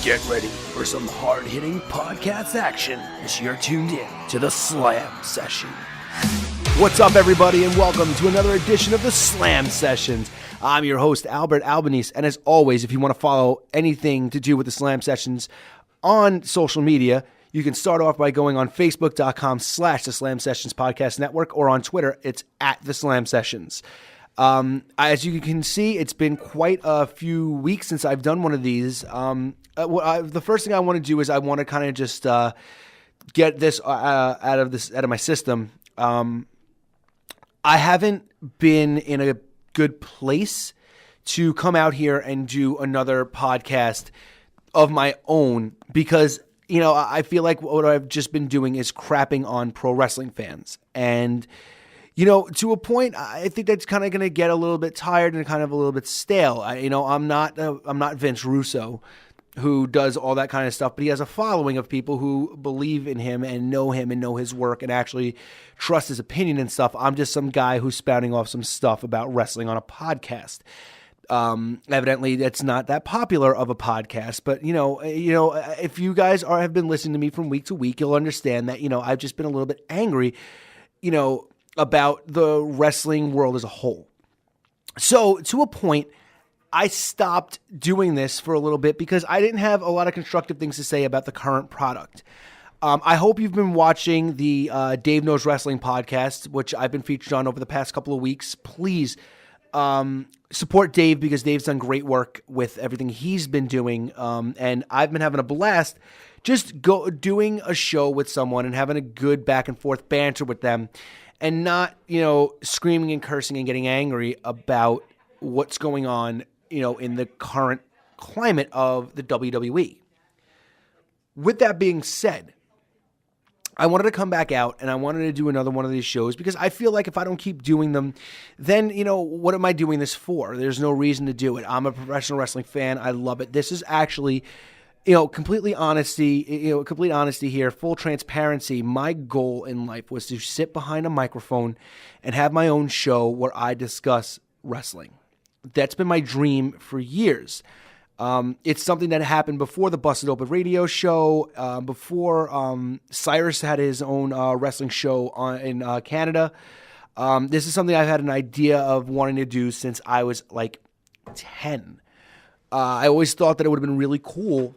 Get ready for some hard-hitting podcast action as you're tuned in to the Slam Session. What's up, everybody, and welcome to another edition of the Slam Sessions. I'm your host, Albert Albanese, and as always, if you want to follow anything to do with the Slam Sessions on social media, you can start off by going on Facebook.com/the Slam Sessions Podcast Network, or on Twitter, it's at the Slam Sessions. As you can see, it's been quite a few weeks since I've done one of these. The first thing I want to do is I want to kind of just get this out of my system. I haven't been in a good place to come out here and do another podcast of my own because, you know, I feel like what I've just been doing is crapping on pro wrestling fans. And, you know, to a point, I think that's kind of going to get a little bit tired and kind of a little bit stale. I'm not Vince Russo, who does all that kind of stuff, but he has a following of people who believe in him and know his work and actually trust his opinion and stuff. I'm just some guy who's spouting off some stuff about wrestling on a podcast. Evidently, that's not that popular of a podcast, but you know, if you guys have been listening to me from week to week, you'll understand that, you know, I've just been a little bit angry, you know, about the wrestling world as a whole. So to a point, I stopped doing this for a little bit because I didn't have a lot of constructive things to say about the current product. I hope you've been watching the Dave Knows Wrestling podcast, which I've been featured on over the past couple of weeks. Please support Dave because Dave's done great work with everything he's been doing. And I've been having a blast just doing a show with someone and having a good back and forth banter with them and not, you know, screaming and cursing and getting angry about what's going on, you know, in the current climate of the WWE. With that being said, I wanted to come back out and I wanted to do another one of these shows because I feel like if I don't keep doing them, then, you know, what am I doing this for? There's no reason to do it. I'm a professional wrestling fan. I love it. This is actually, you know, complete honesty here, full transparency. My goal in life was to sit behind a microphone and have my own show where I discuss wrestling. That's been my dream for years. It's something that happened before the Busted Open radio show, before Cyrus had his own wrestling show in Canada. This is something I've had an idea of wanting to do since I was like 10. I always thought that it would have been really cool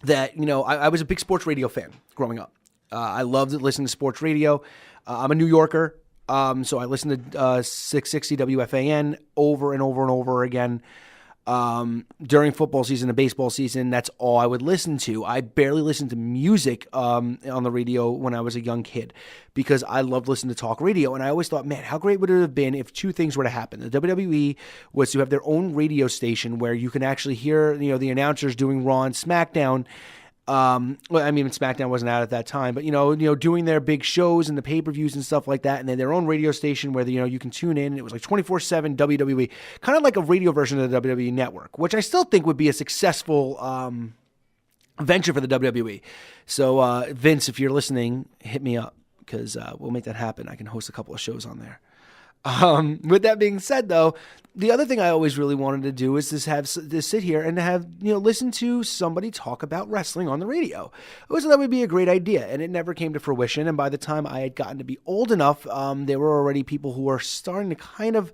that, you know, I was a big sports radio fan growing up. I loved listening to sports radio. I'm a New Yorker. So I listened to 660 WFAN over and over and over again. During football season and baseball season, that's all I would listen to. I barely listened to music on the radio when I was a young kid because I loved listening to talk radio. And I always thought, man, how great would it have been if two things were to happen? The WWE was to have their own radio station where you can actually hear, you know, the announcers doing Raw and SmackDown. Well, I mean, SmackDown wasn't out at that time, but you know, doing their big shows and the pay-per-views and stuff like that, and then their own radio station where you know you can tune in. And it was like 24/7 WWE, kind of like a radio version of the WWE Network, which I still think would be a successful venture for the WWE. So, Vince, if you're listening, hit me up because we'll make that happen. I can host a couple of shows on there. With that being said, though, the other thing I always really wanted to do is to sit here and have, you know, listen to somebody talk about wrestling on the radio. I always thought that would be a great idea, and it never came to fruition. And by the time I had gotten to be old enough, there were already people who were starting to kind of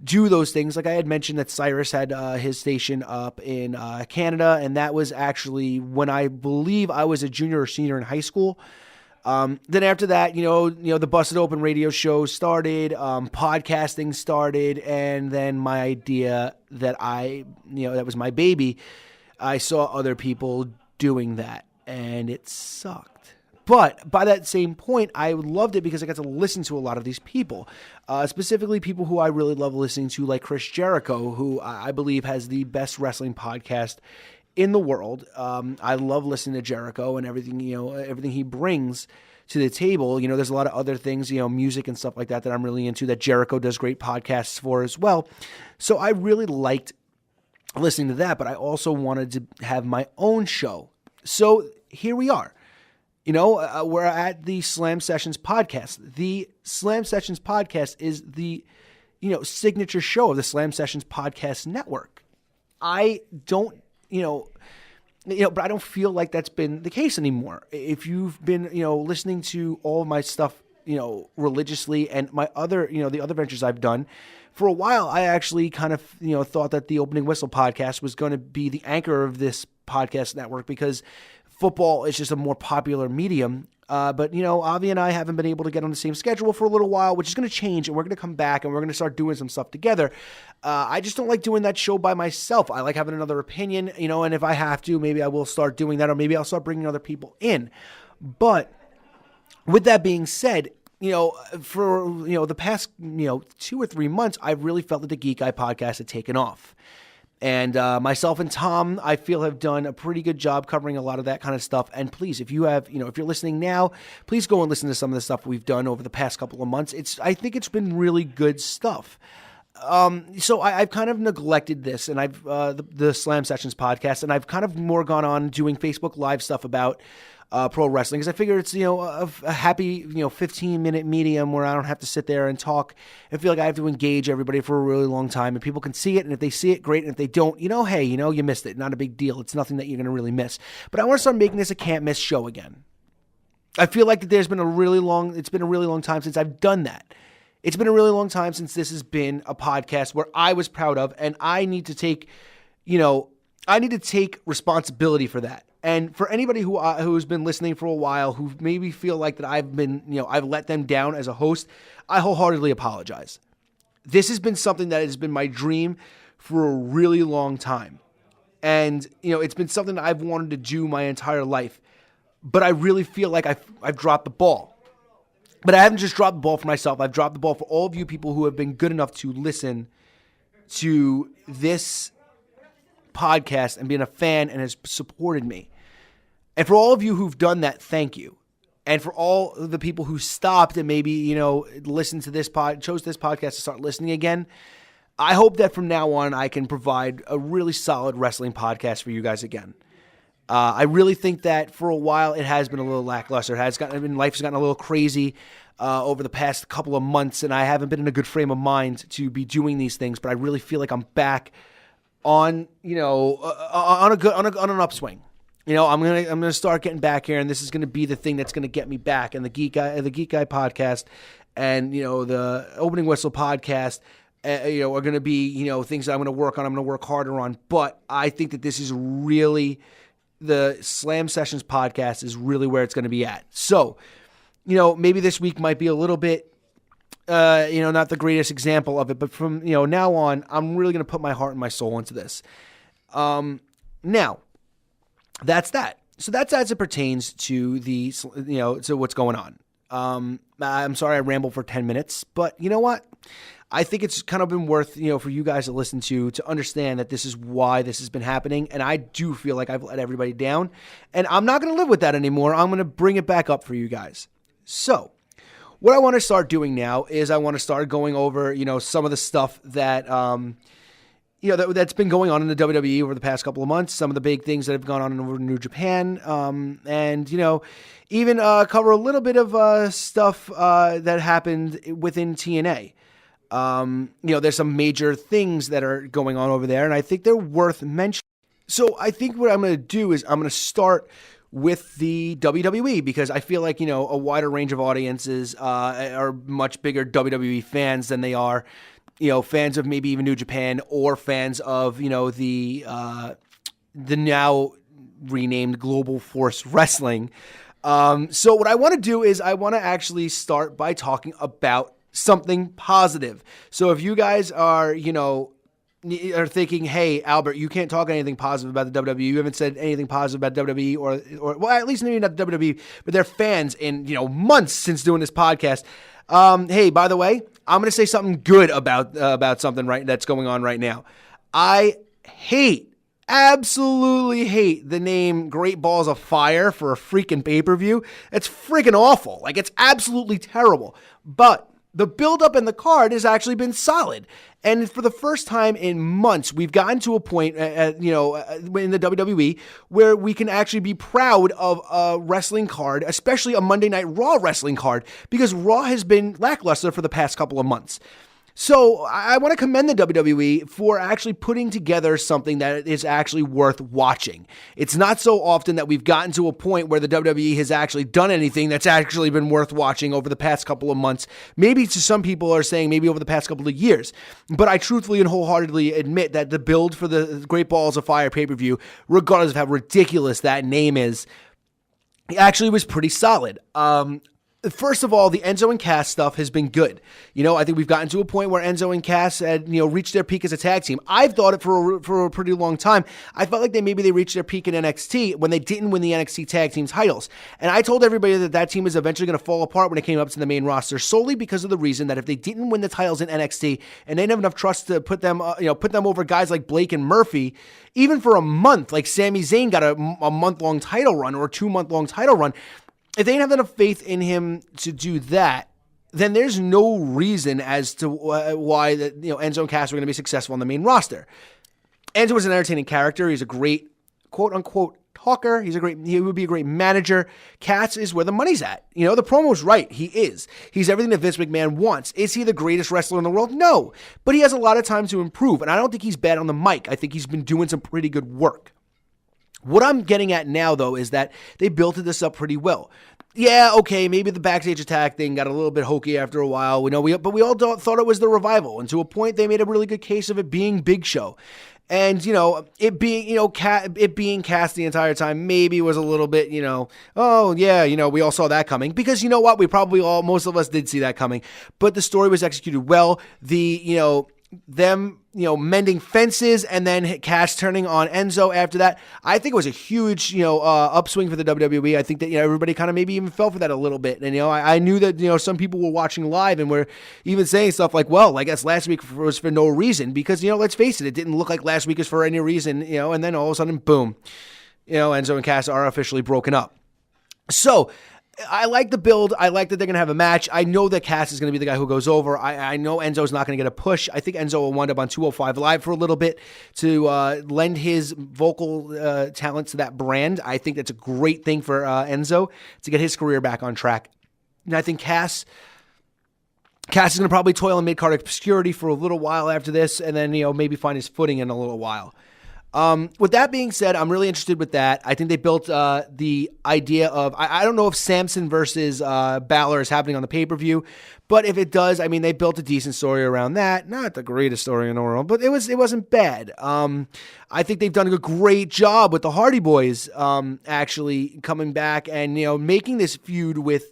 do those things. Like I had mentioned that Cyrus had his station up in Canada, and that was actually when I believe I was a junior or senior in high school. Then after that, you know, the Busted Open radio show started, podcasting started, and then my idea that that was my baby, I saw other people doing that, and it sucked. But by that same point, I loved it because I got to listen to a lot of these people, specifically people who I really love listening to, like Chris Jericho, who I believe has the best wrestling podcast in the world. I love listening to Jericho and everything he brings to the table. You know, there's a lot of other things, you know, music and stuff like that I'm really into that Jericho does great podcasts for as well. So I really liked listening to that, but I also wanted to have my own show. So here we are. You know, we're at the Slam Sessions podcast. The Slam Sessions podcast is the, you know, signature show of the Slam Sessions podcast network. I don't, you know, But I don't feel like that's been the case anymore. If you've been, listening to all of my stuff, religiously, and my other, the other ventures I've done, for a while, I actually kind of, thought that the Opening Whistle podcast was going to be the anchor of this podcast network because football is just a more popular medium. But, Avi and I haven't been able to get on the same schedule for a little while, which is going to change, and we're going to come back, and we're going to start doing some stuff together. I just don't like doing that show by myself. I like having another opinion, and if I have to, maybe I will start doing that, or maybe I'll start bringing other people in. But with that being said, for, the past, 2 or 3 months, I've really felt that the Geek Guy podcast had taken off. And myself and Tom, I feel, have done a pretty good job covering a lot of that kind of stuff. And please, if you have, if you're listening now, please go and listen to some of the stuff we've done over the past couple of months. I think it's been really good stuff. So I've kind of neglected this, and I've the Slam Sessions podcast, and I've kind of more gone on doing Facebook Live stuff about pro wrestling, because I figure it's, a happy, 15-minute medium where I don't have to sit there and talk and feel like I have to engage everybody for a really long time, and people can see it, and if they see it, great, and if they don't, hey, you missed it. Not a big deal. It's nothing that you're going to really miss. But I want to start making this a can't-miss show again. I feel like that it's been a really long time since I've done that. It's been a really long time since this has been a podcast where I was proud of, and I need to take, responsibility for that. And for anybody who's been listening for a while, who maybe feel like that I've been, I've let them down as a host, I wholeheartedly apologize. This has been something that has been my dream for a really long time. And, it's been something that I've wanted to do my entire life. But I really feel like I've dropped the ball. But I haven't just dropped the ball for myself. I've dropped the ball for all of you people who have been good enough to listen to this podcast and been a fan and has supported me. And for all of you who've done that, thank you. And for all of the people who stopped and maybe, listened to this chose this podcast to start listening again, I hope that from now on I can provide a really solid wrestling podcast for you guys again. I really think that for a while it has been a little lackluster. Life has gotten a little crazy over the past couple of months, and I haven't been in a good frame of mind to be doing these things. But I really feel like I'm back on an upswing. I'm gonna start getting back here, and this is gonna be the thing that's gonna get me back. And the Geek Guy podcast, and the Opening Whistle podcast, are gonna be things that I'm gonna work on. I'm gonna work harder on. But I think that this is really the Slam Sessions podcast is really where it's gonna be at. So, maybe this week might be a little bit, not the greatest example of it, but from now on, I'm really gonna put my heart and my soul into this. Now. That's that. So that's as it pertains to the, to what's going on. I'm sorry I rambled for 10 minutes, but you know what? I think it's kind of been worth, for you guys to listen to understand that this is why this has been happening. And I do feel like I've let everybody down, and I'm not going to live with that anymore. I'm going to bring it back up for you guys. So what I want to start doing now is I want to start going over, some of the stuff that, that's been going on in the WWE over the past couple of months, some of the big things that have gone on over in New Japan, and, even cover a little bit of stuff that happened within TNA. There's some major things that are going on over there, and I think they're worth mentioning. So I think what I'm going to do is I'm going to start with the WWE, because I feel like, a wider range of audiences are much bigger WWE fans than they are fans of maybe even New Japan, or fans of, the now renamed Global Force Wrestling. So what I want to do is I want to actually start by talking about something positive. So if you guys are, are thinking, hey, Albert, you can't talk anything positive about the WWE. You haven't said anything positive about WWE or well, at least maybe not the WWE, but they're fans in, months since doing this podcast. Hey, by the way, I'm going to say something good about something that's going on right now. I absolutely hate the name Great Balls of Fire for a freaking pay-per-view. It's freaking awful. Like, it's absolutely terrible. But the build-up in the card has actually been solid. And for the first time in months, we've gotten to a point, in the WWE where we can actually be proud of a wrestling card, especially a Monday Night Raw wrestling card, because Raw has been lackluster for the past couple of months. So I want to commend the WWE for actually putting together something that is actually worth watching. It's not so often that we've gotten to a point where the WWE has actually done anything that's actually been worth watching over the past couple of months. Maybe to some people are saying maybe over the past couple of years. But I truthfully and wholeheartedly admit that the build for the Great Balls of Fire pay-per-view, regardless of how ridiculous that name is, actually was pretty solid. First of all, the Enzo and Cass stuff has been good. I think we've gotten to a point where Enzo and Cass had, reached their peak as a tag team. I've thought it for a pretty long time. I felt like maybe they reached their peak in NXT when they didn't win the NXT tag team titles. And I told everybody that team is eventually going to fall apart when it came up to the main roster, solely because of the reason that if they didn't win the titles in NXT and they didn't have enough trust to put them over guys like Blake and Murphy, even for a month, like Sami Zayn got a month-long title run or a 2-month-long title run. If they didn't have enough faith in him to do that, then there's no reason as to why Enzo and Cass are going to be successful on the main roster. Enzo is an entertaining character. He's a great quote-unquote talker. He would be a great manager. Cass is where the money's at. The promo's right. He is. He's everything that Vince McMahon wants. Is he the greatest wrestler in the world? No. But he has a lot of time to improve, and I don't think he's bad on the mic. I think he's been doing some pretty good work. What I'm getting at now, though, is that they built this up pretty well. Yeah, okay, maybe the backstage attack thing got a little bit hokey after a while. But we all thought it was the Revival, and to a point, they made a really good case of it being Big Show. And, it being Cass the entire time maybe was a little bit, we all saw that coming. Because you know what? Most of us did see that coming. But the story was executed well. Them mending fences and then Cass turning on Enzo after that. I think it was a huge, upswing for the WWE. I think that, everybody kind of maybe even fell for that a little bit. And, I knew that, some people were watching live and were even saying stuff like, well, I guess last week was for no reason because, let's face it didn't look like last week was for any reason, and then all of a sudden, boom, Enzo and Cass are officially broken up. So, I like the build. I like that they're going to have a match. I know that Cass is going to be the guy who goes over. I know Enzo's not going to get a push. I think Enzo will wind up on 205 Live for a little bit to lend his vocal talents to that brand. I think that's a great thing for Enzo to get his career back on track. And I think Cass is going to probably toil in mid-card obscurity for a little while after this and then, maybe find his footing in a little while. With that being said, I'm really interested with that. I think they built the idea of, I don't know if Samson versus Balor is happening on the pay-per-view, but if it does, they built a decent story around that. Not the greatest story in the world, but it wasn't bad. I think they've done a great job with the Hardy Boys actually coming back and, making this feud with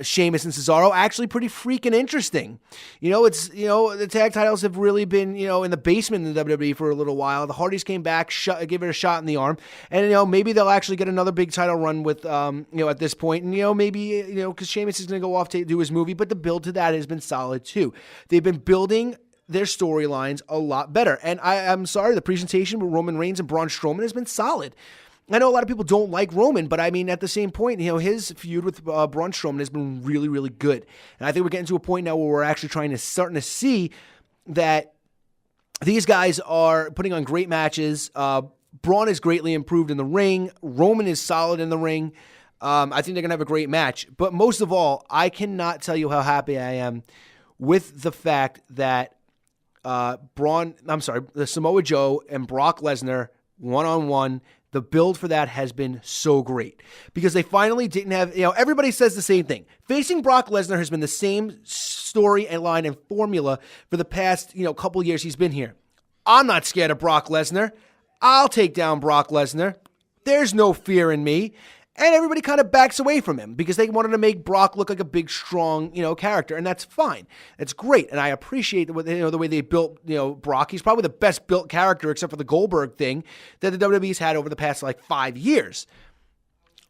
Sheamus and Cesaro actually pretty freaking interesting. The tag titles have really been, in the basement in the WWE for a little while. The Hardys came back, gave it a shot in the arm, and, maybe they'll actually get another big title run with, at this point, and, maybe, because Sheamus is going to go off to do his movie, but the build to that has been solid too. They've been building their storylines a lot better, and I'm sorry, the presentation with Roman Reigns and Braun Strowman has been solid. I know a lot of people don't like Roman, but at the same point, his feud with Braun Strowman has been really, really good. And I think we're getting to a point now where we're actually starting to see that these guys are putting on great matches. Braun is greatly improved in the ring. Roman is solid in the ring. I think they're going to have a great match. But most of all, I cannot tell you how happy I am with the fact that the Samoa Joe and Brock Lesnar one-on-one, the build for that has been so great because they finally didn't have, everybody says the same thing. Facing Brock Lesnar has been the same story and line and formula for the past, couple years he's been here. I'm not scared of Brock Lesnar. I'll take down Brock Lesnar. There's no fear in me. And everybody kind of backs away from him because they wanted to make Brock look like a big, strong, character, and that's fine. That's great, and I appreciate the way they built, Brock. He's probably the best built character, except for the Goldberg thing, that the WWE's had over the past 5 years.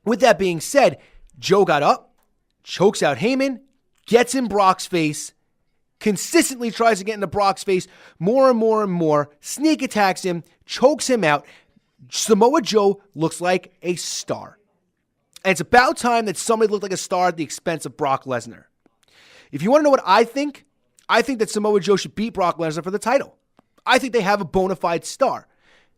With that being said, Joe got up, chokes out Heyman, gets in Brock's face, consistently tries to get into Brock's face more and more and more, sneak attacks him, chokes him out. Samoa Joe looks like a star. And it's about time that somebody looked like a star at the expense of Brock Lesnar. If you want to know what I think that Samoa Joe should beat Brock Lesnar for the title. I think they have a bona fide star.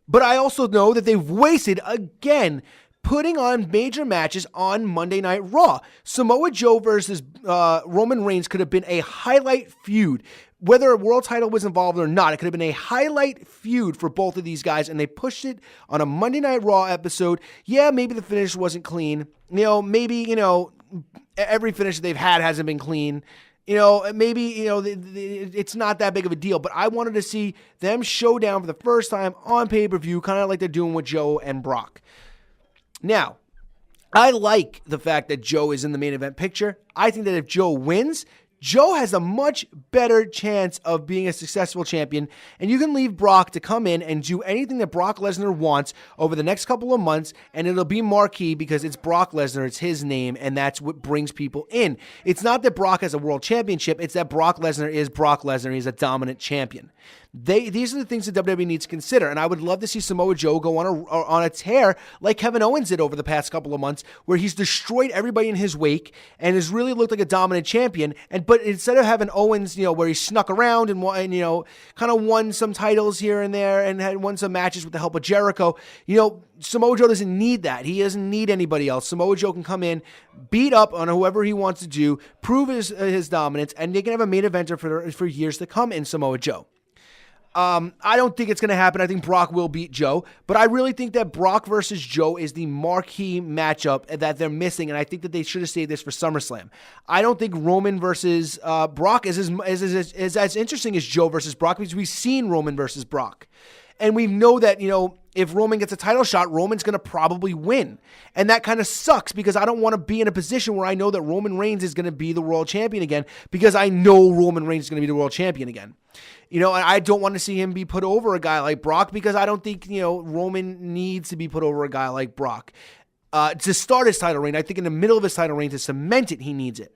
But I also know that they've wasted, again, putting on major matches on Monday Night Raw. Samoa Joe versus Roman Reigns could have been a highlight feud whether a world title was involved or not, it could have been a highlight feud for both of these guys, and they pushed it on a Monday Night Raw episode. Yeah, maybe the finish wasn't clean. Maybe, every finish they've had hasn't been clean. Maybe, it's not that big of a deal, but I wanted to see them showdown for the first time on pay-per-view, kind of like they're doing with Joe and Brock. Now, I like the fact that Joe is in the main event picture. I think that if Joe wins, Joe has a much better chance of being a successful champion, and you can leave Brock to come in and do anything that Brock Lesnar wants over the next couple of months, and it'll be marquee because it's Brock Lesnar, it's his name, and that's what brings people in. It's not that Brock has a world championship, it's that Brock Lesnar is Brock Lesnar. He's a dominant champion. These are the things that WWE needs to consider, and I would love to see Samoa Joe go on a tear like Kevin Owens did over the past couple of months, where he's destroyed everybody in his wake and has really looked like a dominant champion. But instead of having Owens, where he snuck around and kind of won some titles here and there and had won some matches with the help of Jericho, Samoa Joe doesn't need that. He doesn't need anybody else. Samoa Joe can come in, beat up on whoever he wants to do, prove his dominance, and they can have a main eventer for years to come in Samoa Joe. I don't think it's going to happen. I think Brock will beat Joe, but I really think that Brock versus Joe is the marquee matchup that they're missing, and I think that they should have saved this for SummerSlam. I don't think Roman versus Brock is as interesting as Joe versus Brock, because we've seen Roman versus Brock. And we know that, if Roman gets a title shot, Roman's going to probably win. And that kind of sucks, because I don't want to be in a position where I know that Roman Reigns is going to be the world champion again, because I know Roman Reigns is going to be the world champion again. And I don't want to see him be put over a guy like Brock, because I don't think, Roman needs to be put over a guy like Brock. To start his title reign, I think in the middle of his title reign, to cement it, he needs it.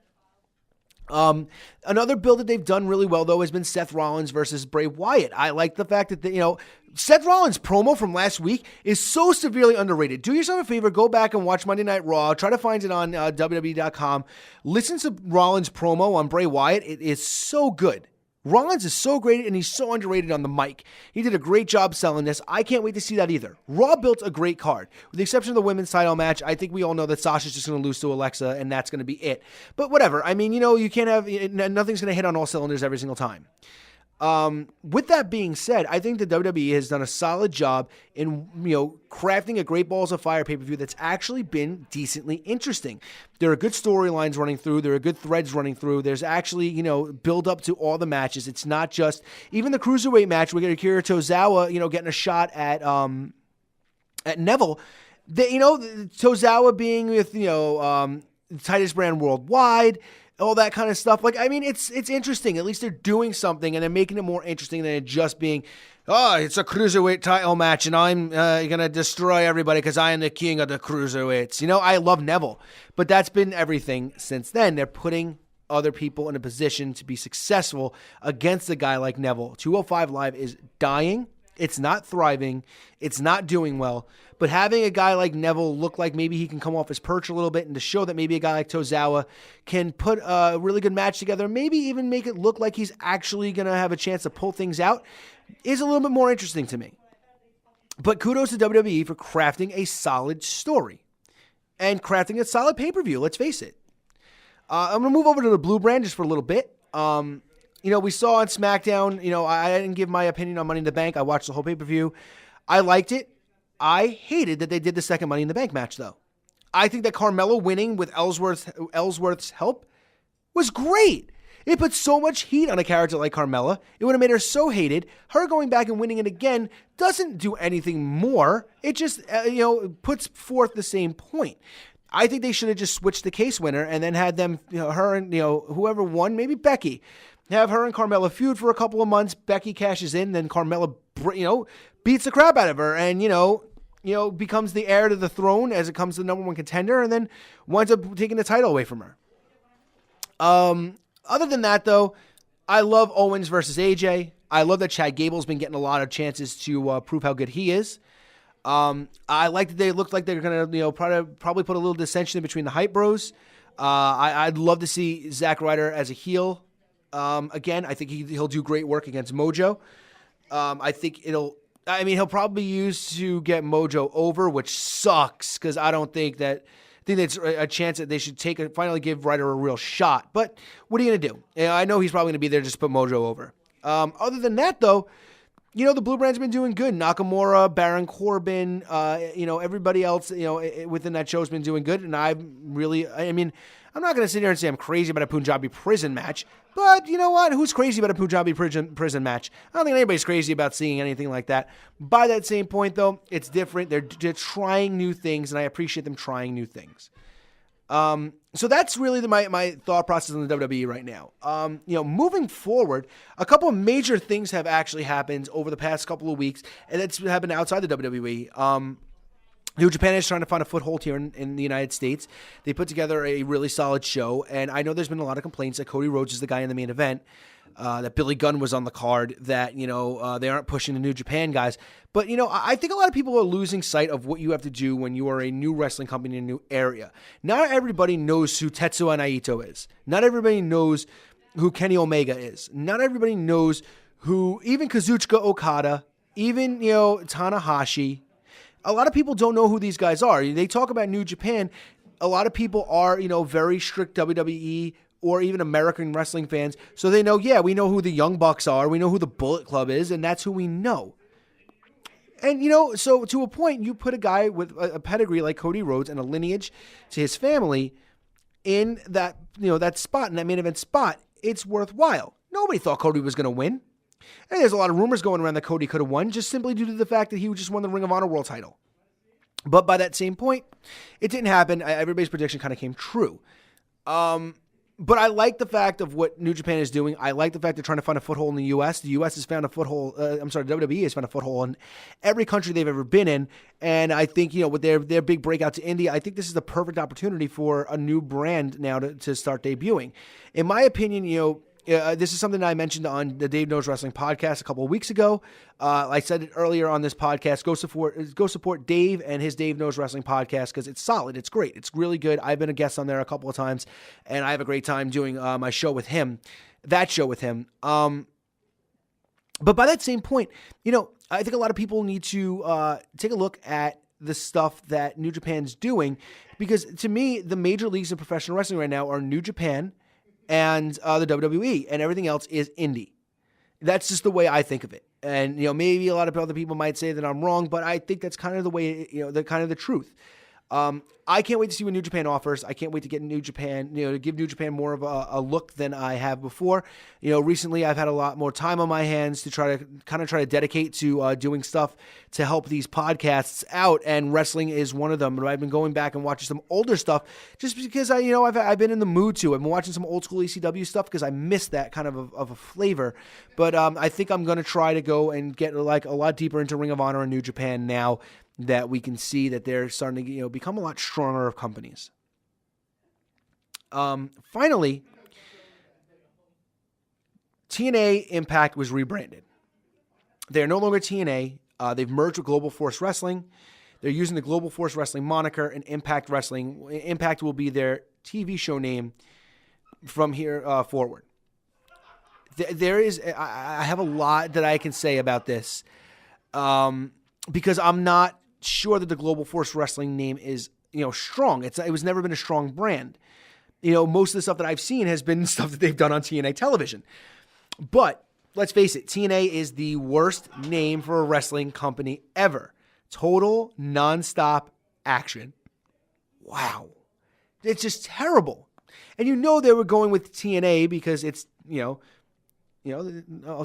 Another build that they've done really well, though, has been Seth Rollins versus Bray Wyatt. I like the fact that, Seth Rollins' promo from last week is so severely underrated. Do yourself a favor, go back and watch Monday Night Raw. Try to find it on WWE.com. Listen to Rollins' promo on Bray Wyatt. It is so good. Rollins is so great, and he's so underrated on the mic. He did a great job selling this. I can't wait to see that either. Raw built a great card. With the exception of the women's title match, I think we all know that Sasha's just going to lose to Alexa, and that's going to be it. But whatever. I mean, you can't have, nothing's going to hit on all cylinders every single time. With that being said, I think the WWE has done a solid job in, crafting a Great Balls of Fire pay-per-view that's actually been decently interesting. There are good storylines running through. There are good threads running through. There's actually, build up to all the matches. It's not just, even the Cruiserweight match, we get Akira Tozawa, getting a shot at Neville. Tozawa being with, the tightest brand worldwide, all that kind of stuff. It's interesting. At least they're doing something, and they're making it more interesting than it just being, it's a cruiserweight title match, and I'm going to destroy everybody because I am the king of the cruiserweights. I love Neville, but that's been everything since then. They're putting other people in a position to be successful against a guy like Neville. 205 Live is dying. It's not thriving. It's not doing well. But having a guy like Neville look like maybe he can come off his perch a little bit, and to show that maybe a guy like Tozawa can put a really good match together, maybe even make it look like he's actually going to have a chance to pull things out, is a little bit more interesting to me. But kudos to WWE for crafting a solid story and crafting a solid pay-per-view, let's face it. I'm going to move over to the Blue brand just for a little bit. We saw on SmackDown, I didn't give my opinion on Money in the Bank. I watched the whole pay-per-view. I liked it. I hated that they did the second Money in the Bank match, though. I think that Carmella winning with Ellsworth's help was great. It put so much heat on a character like Carmella. It would have made her so hated. Her going back and winning it again doesn't do anything more. It just, puts forth the same point. I think they should have just switched the case winner and then had them, her and, whoever won, maybe Becky. Have her and Carmella feud for a couple of months. Becky cashes in, then Carmella, beats the crap out of her and, becomes the heir to the throne as it comes to the number one contender, and then winds up taking the title away from her. Other than that, though, I love Owens versus AJ. I love that Chad Gable's been getting a lot of chances to prove how good he is. I like that they looked like they're going to, probably put a little dissension between the Hype Bros. I'd love to see Zack Ryder as a heel. Again, I think he'll do great work against Mojo. I think he'll probably use to get Mojo over, which sucks because I don't think that think that's a chance that they should finally give Ryder a real shot. But what are you going to do? I know he's probably going to be there just to put Mojo over. Other than that, though, the Blue Brand's been doing good. Nakamura, Baron Corbin, everybody else, within that show's been doing good. And I'm not going to sit here and say I'm crazy about a Punjabi prison match, but you know what? Who's crazy about a Punjabi prison match? I don't think anybody's crazy about seeing anything like that. By that same point, though, it's different. They're trying new things, and I appreciate them trying new things. So that's really my thought process on the WWE right now. Moving forward, a couple of major things have actually happened over the past couple of weeks, and it's happened outside the WWE. New Japan is trying to find a foothold here in the United States. They put together a really solid show, and I know there's been a lot of complaints that Cody Rhodes is the guy in the main event, that Billy Gunn was on the card, that, they aren't pushing the New Japan guys. But, I think a lot of people are losing sight of what you have to do when you are a new wrestling company in a new area. Not everybody knows who Tetsuya Naito is. Not everybody knows who Kenny Omega is. Not everybody knows who, even Kazuchika Okada, even, Tanahashi. A lot of people don't know who these guys are. They talk about New Japan. A lot of people are, very strict WWE or even American wrestling fans. So they know, we know who the Young Bucks are. We know who the Bullet Club is, and that's who we know. And, so to a point, you put a guy with a pedigree like Cody Rhodes and a lineage to his family in that, that spot, in that main event spot, it's worthwhile. Nobody thought Cody was going to win. And there's a lot of rumors going around that Cody could have won just simply due to the fact that he just won the Ring of Honor World title. But by that same point, it didn't happen. Everybody's prediction kind of came true. But I like the fact of what New Japan is doing. I like the fact they're trying to find a foothold in the U.S. The U.S. has found a foothold. WWE has found a foothold in every country they've ever been in. And I think, with their big breakout to India, I think this is the perfect opportunity for a new brand now to start debuting. In my opinion, this is something that I mentioned on the Dave Knows Wrestling podcast a couple of weeks ago. I said it earlier on this podcast. Go support Dave and his Dave Knows Wrestling podcast because it's solid. It's great. It's really good. I've been a guest on there a couple of times, and I have a great time doing my show with him. That show with him. But by that same point, I think a lot of people need to take a look at the stuff that New Japan's doing, because to me, the major leagues of professional wrestling right now are New Japan and the WWE, and everything else is indie. That's just the way I think of it. And, maybe a lot of other people might say that I'm wrong, but I think that's kind of the way, the truth. I can't wait to see what New Japan offers. I can't wait to get New Japan, to give New Japan more of a look than I have before. Recently I've had a lot more time on my hands to try to dedicate to doing stuff to help these podcasts out, and wrestling is one of them. But I've been going back and watching some older stuff just because I've been in the mood to. I've been watching some old school ECW stuff because I miss that kind of a flavor. But I think I'm going to try to go and get a lot deeper into Ring of Honor and New Japan now that we can see that they're starting to become a lot stronger of companies. Finally, TNA Impact was rebranded. They are no longer TNA. They've merged with Global Force Wrestling. They're using the Global Force Wrestling moniker, and Impact Wrestling. Impact will be their TV show name from here forward. I have a lot that I can say about this because I'm not sure that the Global Force Wrestling name is strong. It was never been a strong brand. Most of the stuff that I've seen has been stuff that they've done on TNA television. But let's face it, TNA is the worst name for a wrestling company ever. Total nonstop action. Wow. It's just terrible. And they were going with TNA because it's, I'll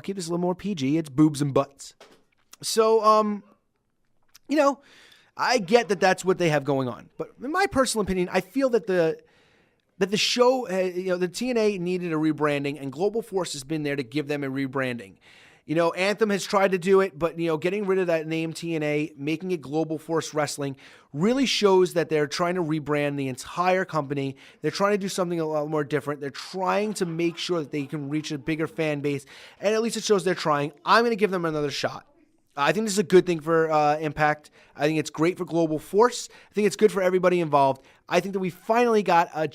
keep this a little more PG. It's boobs and butts. So, I get that that's what they have going on. But in my personal opinion, I feel that the show, the TNA needed a rebranding, and Global Force has been there to give them a rebranding. Anthem has tried to do it, but, getting rid of that name TNA, making it Global Force Wrestling, really shows that they're trying to rebrand the entire company. They're trying to do something a lot more different. They're trying to make sure that they can reach a bigger fan base, and at least it shows they're trying. I'm going to give them another shot. I think this is a good thing for Impact. I think it's great for Global Force. I think it's good for everybody involved. I think that we finally got a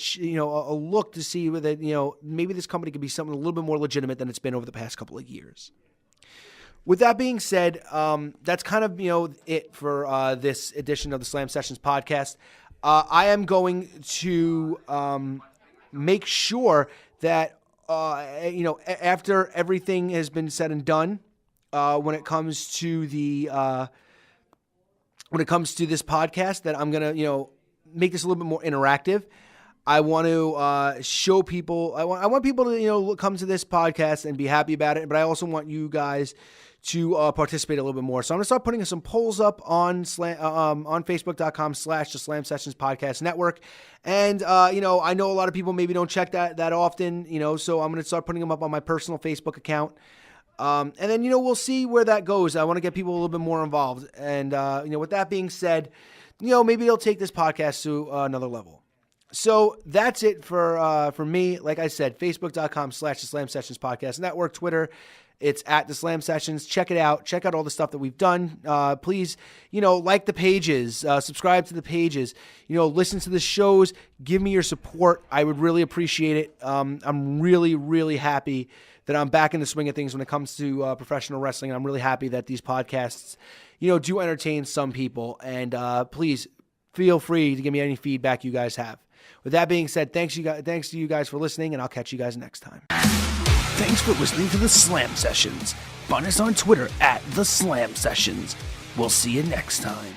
look to see whether maybe this company could be something a little bit more legitimate than it's been over the past couple of years. With that being said, that's kind of it for this edition of the Slam Sessions podcast. I am going to make sure that, after everything has been said and done, when it comes to this podcast, that I'm going to, make this a little bit more interactive. I want to show people. I want people to come to this podcast and be happy about it. But I also want you guys to participate a little bit more. So I'm gonna start putting some polls up on Facebook.com/the Slam Sessions Podcast Network. And I know a lot of people maybe don't check that often. So I'm gonna start putting them up on my personal Facebook account. And then we'll see where that goes. I want to get people a little bit more involved. And with that being said, maybe they'll take this podcast to another level. So that's it for me. Like I said, Facebook.com/the Slam Sessions Podcast Network. Twitter, it's at the Slam Sessions. Check it out. Check out all the stuff that we've done. Please, like the pages, subscribe to the pages, listen to the shows. Give me your support. I would really appreciate it. I'm really, really happy that I'm back in the swing of things when it comes to professional wrestling. I'm really happy that these podcasts, do entertain some people. And please feel free to give me any feedback you guys have. With that being said, thanks to you guys for listening, and I'll catch you guys next time. Thanks for listening to the Slam Sessions. Find us on Twitter at the Slam Sessions. We'll see you next time.